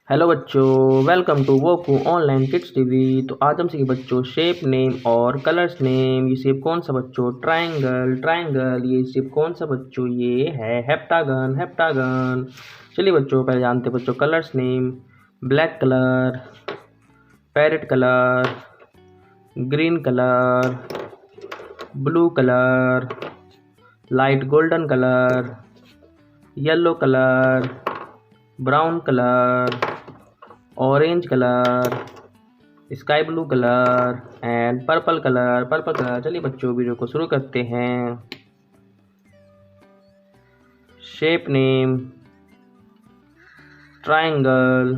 Hello बच्चों, welcome to Voku online kids TV. तो आज हम सीखेंगे बच्चों शेप नेम और कलर्स नेम। ये शेप कौन सा बच्चों? ट्रायंगल। ट्रायंगल। ये शेप कौन सा बच्चों? ये है हेप्टागन। हेप्टागन। चलिए बच्चों, पहले जानते हैं बच्चों colours name. Black colour, parrot colour, green colour, blue colour, light golden colour, yellow colour, brown colour, orange colour, sky blue colour and purple colour. Purple colour. चलिए बच्चों, वीडियो को शुरू करते हैं। Shape name triangle.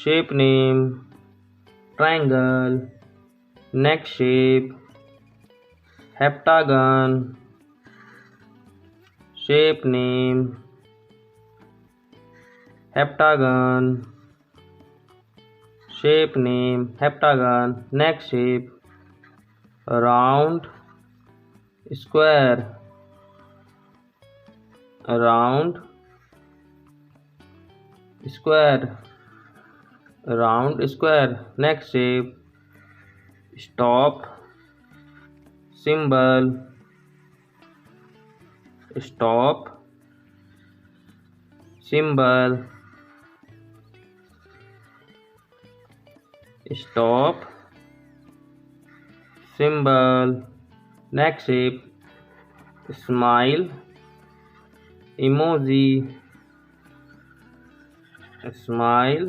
Shape name triangle. Next shape heptagon. Shape name heptagon. Shape name heptagon. Next shape round square. Round square. Round square. Next shape stop symbol. Stop symbol. Stop symbol. Next shape smile emoji. Smile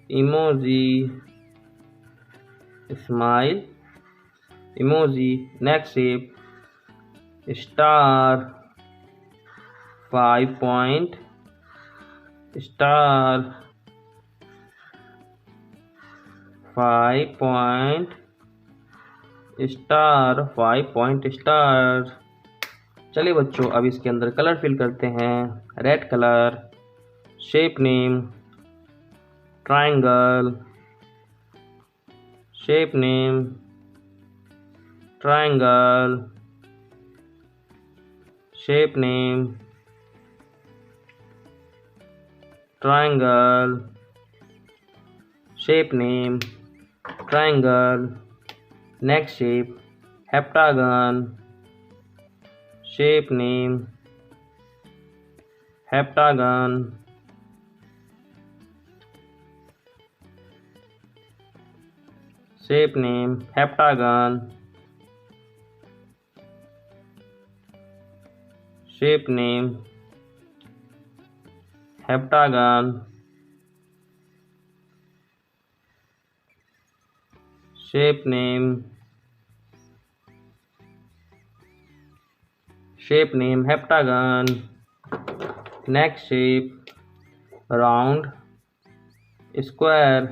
emoji. Smile emoji. Next shape star 5 point star 5 point star 5 point star. चलिए बच्चों, अब इसके अंदर colour fill करते हैं। Red colour. Shape name triangle. Shape name triangle. Shape name triangle. Shape name triangle. Next shape heptagon. Shape name heptagon. Shape name heptagon. Shape name heptagon. Shape name heptagon. Next shape round square.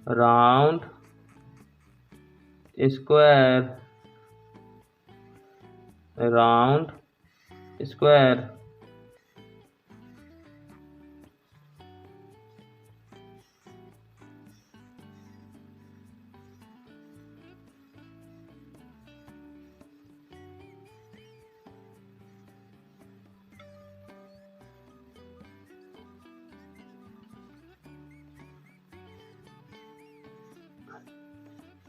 Round square. Round square.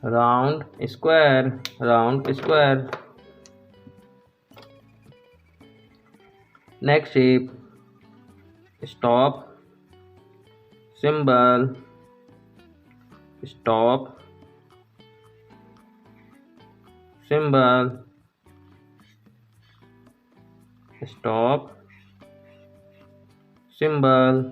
Round square. Round square. Next shape stop symbol. Stop symbol. Stop symbol.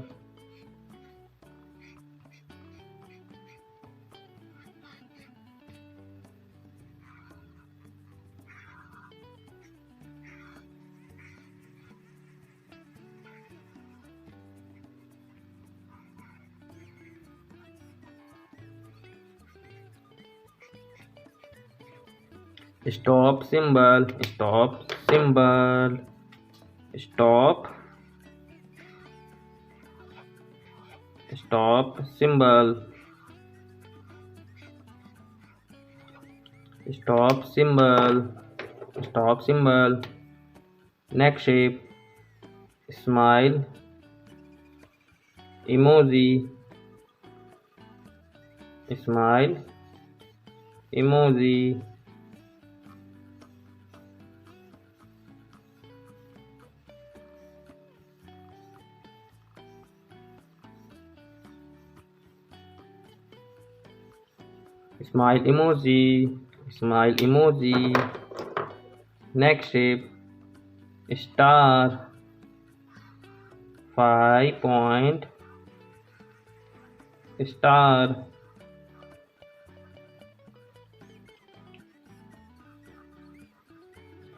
Stop symbol. Stop symbol. Stop. Stop symbol. Stop symbol. Stop symbol. Next shape smile emoji, smile emoji, smile emoji, smile emoji. Next shape, star, 5 point, star,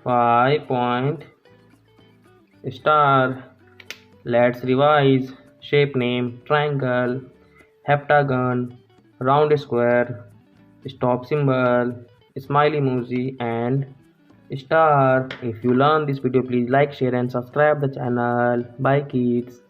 5 point, star. Let's revise. Shape name, triangle, heptagon, round square, stop symbol, smile emoji, and star. If you learn this video, please like, share, and subscribe the channel. Bye kids.